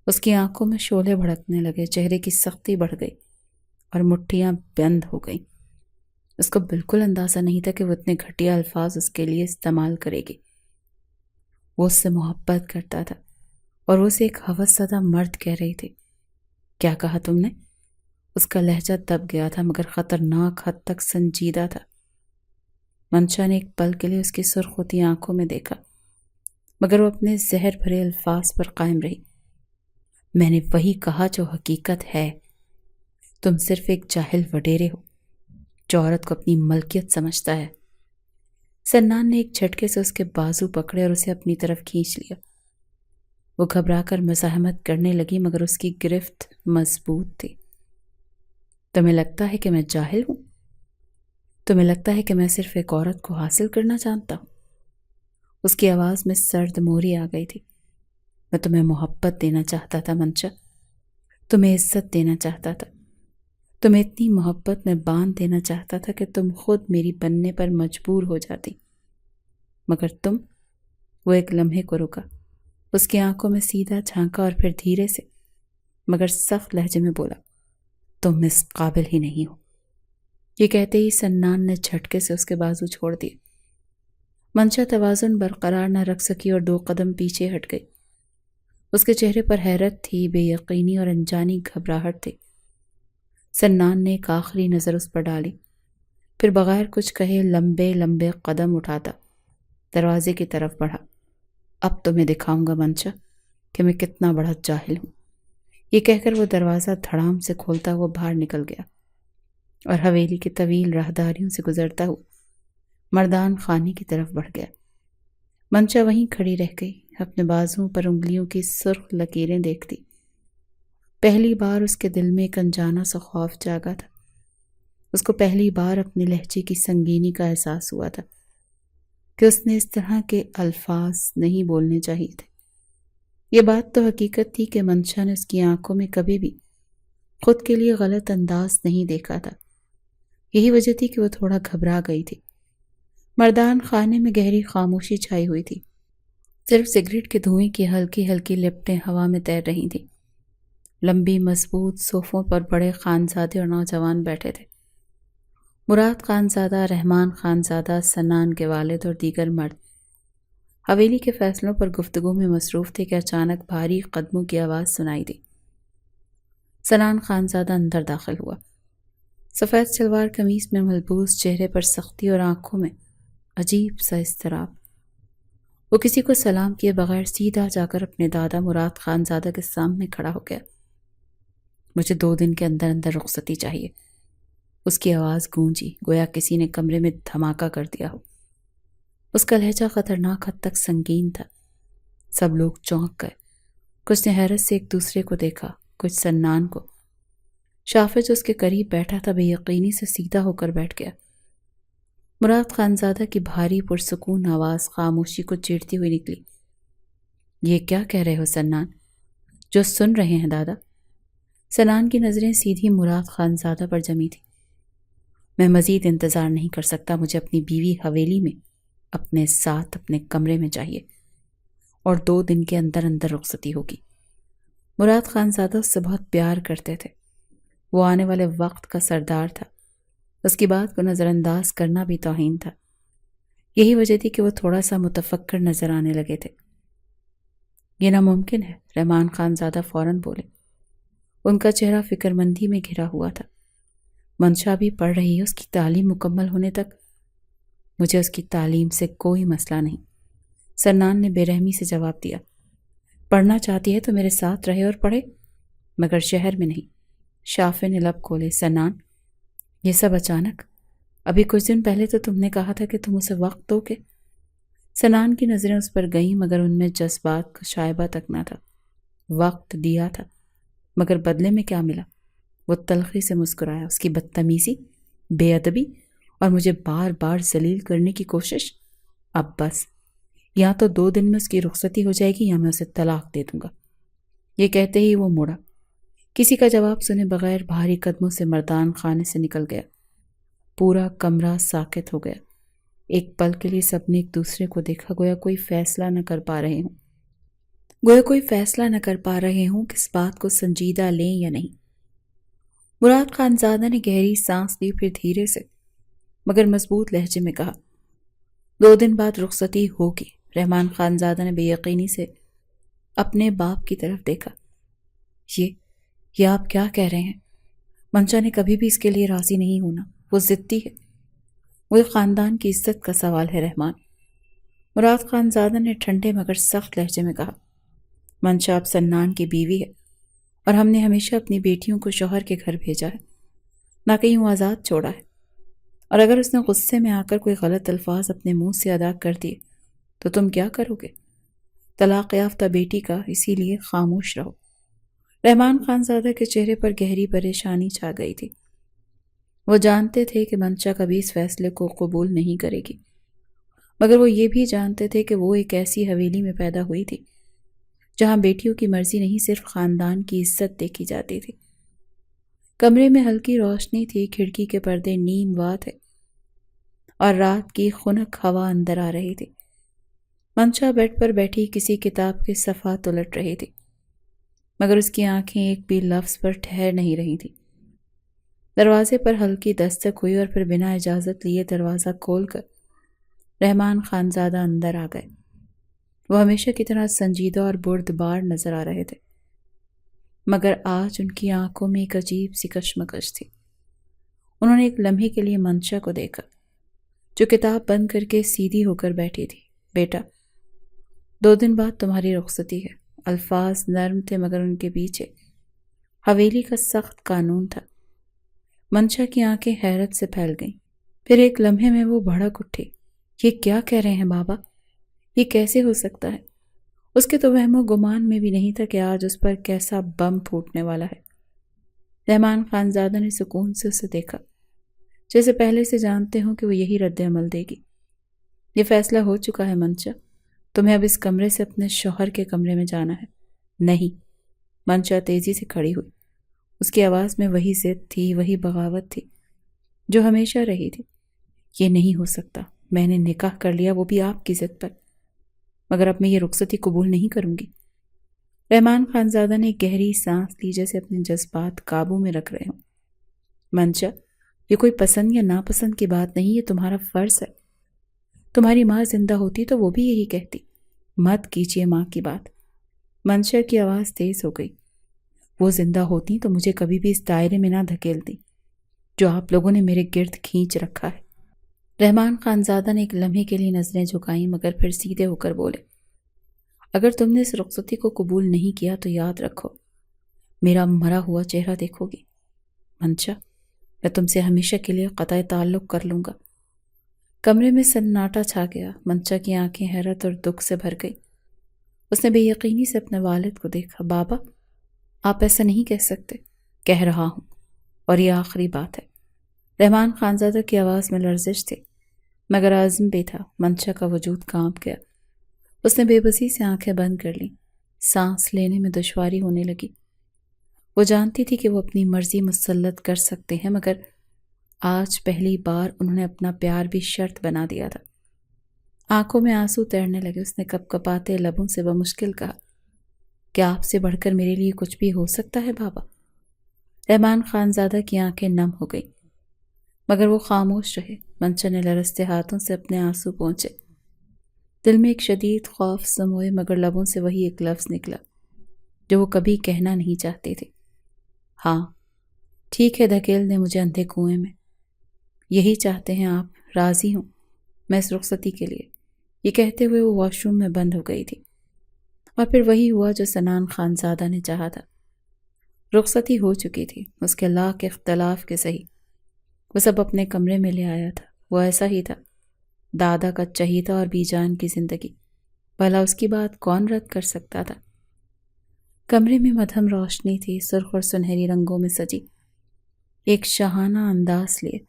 اس کی آنکھوں میں شعلے بھڑکنے لگے، چہرے کی سختی بڑھ گئی اور مٹھیاں بند ہو گئیں۔ اس کو بالکل اندازہ نہیں تھا کہ وہ اتنے گھٹیا الفاظ اس کے لیے استعمال کرے گی۔ وہ اس سے محبت کرتا تھا اور وہ اسے ایک ہوس زدہ مرد کہہ رہی تھی۔ کیا کہا تم نے؟ اس کا لہجہ دب گیا تھا، مگر خطرناک حد تک سنجیدہ تھا۔ منشا نے ایک پل کے لیے اس کی سرخ ہوتی آنکھوں میں دیکھا، مگر وہ اپنے زہر بھرے الفاظ پر قائم رہی۔ میں نے وہی کہا جو حقیقت ہے۔ تم صرف ایک جاہل وڈیرے ہو جو عورت کو اپنی ملکیت سمجھتا ہے۔ سنان نے ایک جھٹکے سے اس کے بازو پکڑے اور اسے اپنی طرف کھینچ لیا۔ وہ گھبرا کر مزاحمت کرنے لگی، مگر اس کی گرفت مضبوط تھی۔ تمہیں لگتا ہے کہ میں جاہل ہوں؟ تمہیں لگتا ہے کہ میں صرف ایک عورت کو حاصل کرنا جانتا ہوں؟ اس کی آواز میں سرد موری آ گئی تھی۔ میں تمہیں محبت دینا چاہتا تھا منشا، تمہیں عزت دینا چاہتا تھا، تمہیں اتنی محبت میں باندھ دینا چاہتا تھا کہ تم خود میری بننے پر مجبور ہو جاتی، مگر تم۔ وہ ایک لمحے کو رکا، اس کی آنکھوں میں سیدھا جھانکا اور پھر دھیرے سے مگر سخت لہجے میں بولا، تم اس قابل ہی نہیں ہو۔ یہ کہتے ہی سنان نے جھٹکے سے اس کے بازو چھوڑ دیے۔ منشا توازن برقرار نہ رکھ سکی اور 2 قدم پیچھے ہٹ گئی۔ اس کے چہرے پر حیرت تھی، بے یقینی اور انجانی گھبراہٹ تھی۔ سنان نے ایک آخری نظر اس پر ڈالی، پھر بغیر کچھ کہے لمبے لمبے قدم اٹھاتا دروازے کی طرف بڑھا۔ اب تو میں دکھاؤں گا منشا کہ میں کتنا بڑا جاہل ہوں، یہ کہہ کر وہ دروازہ دھڑام سے کھولتا ہوا باہر نکل گیا اور حویلی کے طویل راہداریوں سے گزرتا ہوا مردان خانے کی طرف بڑھ گیا۔ منشا وہیں کھڑی رہ گئی، اپنے بازوؤں پر انگلیوں کی سرخ لکیریں دیکھتی۔ پہلی بار اس کے دل میں ایک انجانا سا خوف جاگا تھا۔ اس کو پہلی بار اپنے لہجے کی سنگینی کا احساس ہوا تھا کہ اس نے اس طرح کے الفاظ نہیں بولنے چاہیے تھے۔ یہ بات تو حقیقت تھی کہ منشا نے اس کی آنکھوں میں کبھی بھی خود کے لیے غلط انداز نہیں دیکھا تھا۔ یہی وجہ تھی کہ وہ تھوڑا گھبرا گئی تھی۔ مردان خانے میں گہری خاموشی چھائی ہوئی تھی، صرف سگریٹ کے دھوئیں کی ہلکی ہلکی لپٹیں ہوا میں تیر رہی تھیں۔ لمبی مضبوط صوفوں پر بڑے خانزادے اور نوجوان بیٹھے تھے۔ مراد خانزادہ، رحمان خانزادہ، سنان کے والد اور دیگر مرد حویلی کے فیصلوں پر گفتگو میں مصروف تھے کہ اچانک بھاری قدموں کی آواز سنائی دی۔ سنان خانزادہ اندر داخل ہوا، سفید شلوار قمیص میں ملبوس، چہرے پر سختی اور آنکھوں میں عجیب سا اضطراب۔ وہ کسی کو سلام کیے بغیر سیدھا جا کر اپنے دادا مراد خانزادہ کے سامنے کھڑا ہو گیا۔ مجھے 2 دن کے اندر اندر رخصتی چاہیے۔ اس کی آواز گونجی گویا کسی نے کمرے میں دھماکہ کر دیا ہو۔ اس کا لہجہ خطرناک حد تک سنگین تھا۔ سب لوگ چونک گئے، کچھ نے حیرت سے ایک دوسرے کو دیکھا، کچھ سنان کو۔ شافع جو اس کے قریب بیٹھا تھا بے یقینی سے سیدھا ہو کر بیٹھ گیا۔ مراد خانزادہ کی بھاری پرسکون آواز خاموشی کو چیرتی ہوئی نکلی۔ یہ کیا کہہ رہے ہو سنان؟ جو سن رہے ہیں دادا۔ سنان کی نظریں سیدھی مراد خانزادہ پر جمی تھی۔ میں مزید انتظار نہیں کر سکتا، مجھے اپنی بیوی حویلی میں اپنے ساتھ اپنے کمرے میں چاہیے، اور 2 دن کے اندر اندر رخصتی ہوگی۔ مراد خانزادہ اس سے بہت پیار کرتے تھے، وہ آنے والے وقت کا سردار تھا، اس کی بات کو نظر انداز کرنا بھی توہین تھا۔ یہی وجہ تھی کہ وہ تھوڑا سا متفکر نظر آنے لگے تھے۔ یہ ناممکن ہے، رحمان خانزادہ فوراً بولے۔ ان کا چہرہ فکر مندی میں گھرا ہوا تھا۔ منشا بھی پڑھ رہی ہے، اس کی تعلیم مکمل ہونے تک مجھے اس کی تعلیم سے کوئی مسئلہ نہیں، سنان نے بے رحمی سے جواب دیا۔ پڑھنا چاہتی ہے تو میرے ساتھ رہے اور پڑھے، مگر شہر میں نہیں۔ شافع نے لب کھولے۔ سنان، یہ سب اچانک؟ ابھی کچھ دن پہلے تو تم نے کہا تھا کہ تم اسے وقت دو گے۔ سنان کی نظریں اس پر گئیں مگر ان میں جذبات کا شائبہ تک نہ تھا۔ وقت دیا تھا، مگر بدلے میں کیا ملا؟ وہ تلخی سے مسکرایا۔ اس کی بدتمیزی، بے ادبی اور مجھے بار بار ذلیل کرنے کی کوشش۔ اب بس، یا تو 2 دن میں اس کی رخصتی ہو جائے گی یا میں اسے طلاق دے دوں گا۔ یہ کہتے ہی وہ مڑا، کسی کا جواب سنے بغیر بھاری قدموں سے مردان خانے سے نکل گیا۔ پورا کمرہ ساکت ہو گیا۔ ایک پل کے لیے سب نے ایک دوسرے کو دیکھا، گویا کوئی فیصلہ نہ کر پا رہے ہوں کہ اس بات کو سنجیدہ لیں یا نہیں۔ مراد خانزادہ نے گہری سانس لی، پھر دھیرے سے مگر مضبوط لہجے میں کہا، 2 دن بعد رخصتی ہوگی۔ رحمان خانزادہ نے بے یقینی سے اپنے باپ کی طرف دیکھا۔ یہ آپ کیا کہہ رہے ہیں؟ منشا نے کبھی بھی اس کے لیے راضی نہیں ہونا، وہ ضدی ہے، وہ خاندان کی عزت کا سوال ہے رحمان۔ مراد خانزادہ نے ٹھنڈے مگر سخت لہجے میں کہا، منشا اب سنان کی بیوی ہے اور ہم نے ہمیشہ اپنی بیٹیوں کو شوہر کے گھر بھیجا ہے، نہ کہیں وہ آزاد چھوڑا ہے، اور اگر اس نے غصے میں آ کر کوئی غلط الفاظ اپنے منہ سے ادا کر دیے تو تم کیا کرو گے؟ طلاق یافتہ بیٹی کا، اسی لیے خاموش رہو۔ رحمان خانزادہ کے چہرے پر گہری پریشانی چھا گئی تھی۔ وہ جانتے تھے کہ منشا کبھی اس فیصلے کو قبول نہیں کرے گی، مگر وہ یہ بھی جانتے تھے کہ وہ ایک ایسی حویلی میں پیدا ہوئی تھی جہاں بیٹیوں کی مرضی نہیں، صرف خاندان کی عزت دیکھی جاتی تھی۔ کمرے میں ہلکی روشنی تھی، کھڑکی کے پردے نیم وا تھے اور رات کی خنک ہوا اندر آ رہی تھی۔ منشا بیڈ پر بیٹھی کسی کتاب کے صفحات الٹ رہی تھی، مگر اس کی آنکھیں ایک بھی لفظ پر ٹھہر نہیں رہی تھی۔ دروازے پر ہلکی دستک ہوئی اور پھر بنا اجازت لیے دروازہ کھول کر رحمان خانزادہ اندر آ گئے۔ وہ ہمیشہ کی طرح سنجیدہ اور بردبار نظر آ رہے تھے۔ مگر آج ان کی آنکھوں میں ایک عجیب سی کشمکش تھی۔ انہوں نے ایک لمحے کے لیے منشا کو دیکھا جو کتاب بند کر کے سیدھی ہو کر بیٹھی تھی۔ بیٹا، 2 دن بعد تمہاری رخصتی ہے۔ الفاظ نرم تھے مگر ان کے پیچھے حویلی کا سخت قانون تھا۔ منشا کی آنکھیں حیرت سے پھیل گئیں، پھر ایک لمحے میں وہ بھڑک اٹھی۔ یہ کیا کہہ رہے ہیں بابا؟ یہ کیسے ہو سکتا ہے؟ اس کے تو وہم و گمان میں بھی نہیں تھا کہ آج اس پر کیسا بم پھوٹنے والا ہے۔ رحمان خانزادہ نے سکون سے اسے دیکھا، جیسے پہلے سے جانتے ہوں کہ وہ یہی رد عمل دے گی۔ یہ فیصلہ ہو چکا ہے منشا، تمہیں اب اس کمرے سے اپنے شوہر کے کمرے میں جانا ہے۔ نہیں۔ منشا تیزی سے کھڑی ہوئی، اس کی آواز میں وہی ضد تھی، وہی بغاوت تھی جو ہمیشہ رہی تھی۔ یہ نہیں ہو سکتا، میں نے نکاح کر لیا، وہ بھی آپ کی ضد پر، مگر اب میں یہ رخصتی قبول نہیں کروں گی۔ رحمان خانزادہ نے گہری سانس لی، جیسے اپنے جذبات قابو میں رکھ رہے ہوں۔ منشا، یہ کوئی پسند یا ناپسند کی بات نہیں، یہ تمہارا فرض ہے۔ تمہاری ماں زندہ ہوتی تو وہ بھی یہی کہتی، مت کیجیے ماں کی بات۔ منشا کی آواز تیز ہو گئی۔ وہ زندہ ہوتی تو مجھے کبھی بھی اس دائرے میں نہ دھکیلتی جو آپ لوگوں نے میرے گرد کھینچ رکھا ہے۔ رحمان خانزادہ نے ایک لمحے کے لیے نظریں جھکائیں مگر پھر سیدھے ہو کر بولے، اگر تم نے اس رخصتی کو قبول نہیں کیا تو یاد رکھو میرا مرا ہوا چہرہ دیکھو گی۔ منشا، میں تم سے ہمیشہ کے لیے قطع تعلق کر لوں گا۔ کمرے میں سناٹا چھا گیا۔ منشا کی آنکھیں حیرت اور دکھ سے بھر گئی۔ اس نے بے یقینی سے اپنے والد کو دیکھا۔ بابا، آپ ایسا نہیں کہہ سکتے۔ کہہ رہا ہوں، اور یہ آخری بات ہے۔ رحمان خانزادہ کی آواز میں لرزش تھی مگر عزم بھی تھا۔ منشا کا وجود کانپ گیا۔ اس نے بے بسی سے آنکھیں بند کر لیں، سانس لینے میں دشواری ہونے لگی۔ وہ جانتی تھی کہ وہ اپنی مرضی مسلط کر سکتے ہیں، مگر آج پہلی بار انہوں نے اپنا پیار بھی شرط بنا دیا تھا۔ آنکھوں میں آنسو تیرنے لگے۔ اس نے کپ کپاتے لبوں سے بمشکل کہا، کیا آپ سے بڑھ کر میرے لیے کچھ بھی ہو سکتا ہے بابا؟ رحمان خانزادہ کی آنکھیں نم ہو گئیں مگر وہ خاموش رہے۔ منشا نے لرزتے ہاتھوں سے اپنے آنسو پونچھے۔ دل میں ایک شدید خوف سموئے مگر لبوں سے وہی ایک لفظ نکلا جو وہ کبھی کہنا نہیں چاہتی تھی، ہاں ٹھیک ہے، دھکیل دیں مجھے اندھے کنویں میں۔ یہی چاہتے ہیں آپ؟ راضی ہوں میں اس رخصتی کے لیے۔ یہ کہتے ہوئے وہ واش روم میں بند ہو گئی تھی، اور پھر وہی ہوا جو سنان خانزادہ نے چاہا تھا۔ رخصتی ہو چکی تھی، اس کے لاکھ اختلاف کے سہی وہ سب اپنے کمرے میں لے آیا تھا۔ وہ ایسا ہی تھا، دادا کا چہیتا اور بی جان کی زندگی، بھلا اس کی بات کون رد کر سکتا تھا؟ کمرے میں مدھم روشنی تھی، سرخ اور سنہری رنگوں میں سجی، ایک شاہانہ انداز لیے۔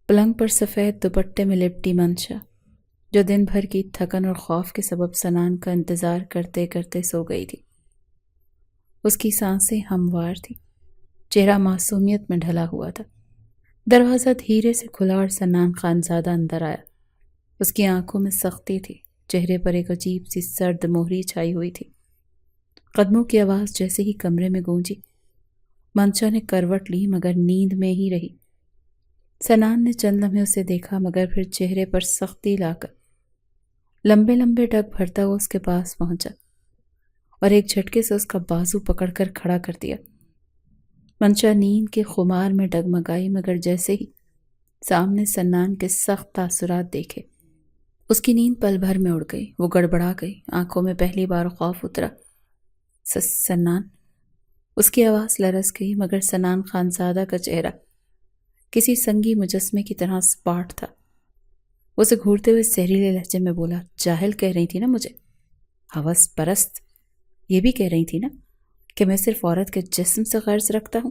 پلنگ پر سفید دوپٹے میں لپٹی منشا، جو دن بھر کی تھکن اور خوف کے سبب سنان کا انتظار کرتے کرتے سو گئی تھی۔ اس کی سانسیں ہموار تھی، چہرہ معصومیت میں ڈھلا ہوا تھا۔ دروازہ دھیرے سے کھلا اور سنان خانزادہ اندر آیا۔ اس کی آنکھوں میں سختی تھی، چہرے پر ایک عجیب سی سرد مہری چھائی ہوئی تھی۔ قدموں کی آواز جیسے ہی کمرے میں گونجی، منشا نے کروٹ لی مگر نیند میں ہی رہی۔ سنان نے چند لمحے اسے دیکھا مگر پھر چہرے پر سختی لا کر لمبے لمبے ڈگ بھرتا ہوا اس کے پاس پہنچا اور ایک جھٹکے سے اس کا بازو پکڑ کر کھڑا کر دیا۔ منشا نیند کے خمار میں ڈگمگائی مگر جیسے ہی سامنے سنان کے سخت تاثرات دیکھے، اس کی نیند پل بھر میں اڑ گئی۔ وہ گڑبڑا گئی، آنکھوں میں پہلی بار خوف اترا۔ سنان، اس کی آواز لرز گئی مگر سنان خانزادہ کا چہرہ کسی سنگی مجسمے کی طرح سپاٹ تھا۔ اسے گھورتے ہوئے زہریلے لہجے میں بولا، جاہل کہہ رہی تھی نا مجھے، ہوس پرست، یہ بھی کہہ رہی تھی نا کہ میں صرف عورت کے جسم سے غرض رکھتا ہوں۔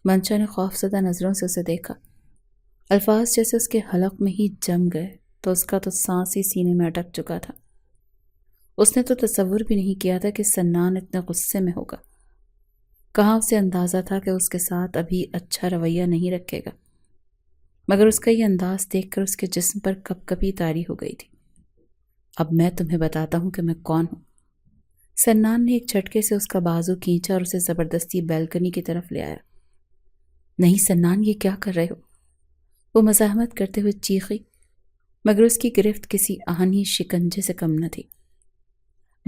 منشا نے خوفزدہ نظروں سے اسے دیکھا، الفاظ جیسے اس کے حلق میں ہی جم گئے تو اس کا تو سانس ہی سینے میں اٹک چکا تھا۔ اس نے تو تصور بھی نہیں کیا تھا کہ سنان اتنے غصے میں ہوگا۔ کہاں اسے اندازہ تھا کہ اس کے ساتھ ابھی اچھا رویہ نہیں رکھے گا، مگر اس کا یہ انداز دیکھ کر اس کے جسم پر کپ کپی طاری ہو گئی تھی۔ اب میں تمہیں بتاتا ہوں کہ میں کون ہوں۔ سنان نے ایک جھٹکے سے اس کا بازو کھینچا اور اسے زبردستی بیلکنی کی طرف لے آیا۔ نہیں سنان، یہ کیا کر رہے ہو؟ وہ مزاحمت کرتے ہوئے چیخی مگر اس کی گرفت کسی آہنی شکنجے سے کم نہ تھی۔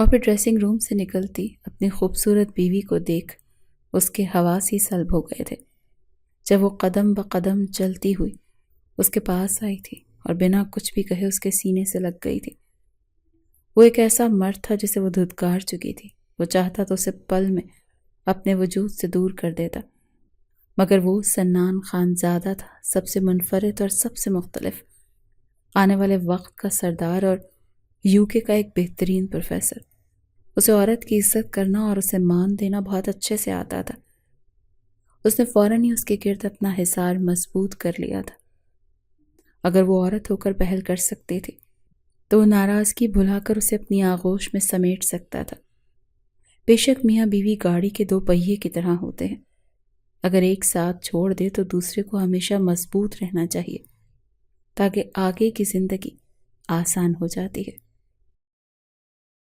اور پھر ڈریسنگ روم سے نکلتی اپنی خوبصورت بیوی کو دیکھ اس کے حواس ہی سلب ہو گئے تھے جب وہ قدم بقدم چلتی ہوئی اس کے پاس آئی تھی اور بنا کچھ بھی کہے اس کے سینے سے لگ گئی تھی۔ وہ ایک ایسا مرد تھا جسے وہ دھتکار چکی تھی۔ وہ چاہتا تو اسے پل میں اپنے وجود سے دور کر دیتا، مگر وہ سنان خانزادہ تھا، سب سے منفرد اور سب سے مختلف، آنے والے وقت کا سردار اور UK کا ایک بہترین پروفیسر۔ اسے عورت کی عزت کرنا اور اسے مان دینا بہت اچھے سے آتا تھا۔ اس نے فوراً ہی اس کے گرد اپنا حصار مضبوط کر لیا تھا۔ اگر وہ عورت ہو کر پہل کر سکتی تھی تو وہ ناراضگی بھلا کر اسے اپنی آغوش میں سمیٹ سکتا تھا۔ بے شک میاں بیوی گاڑی کے دو پہیے کی طرح ہوتے ہیں، اگر ایک ساتھ چھوڑ دے تو دوسرے کو ہمیشہ مضبوط رہنا چاہیے تاکہ آگے کی زندگی آسان ہو جاتی ہے۔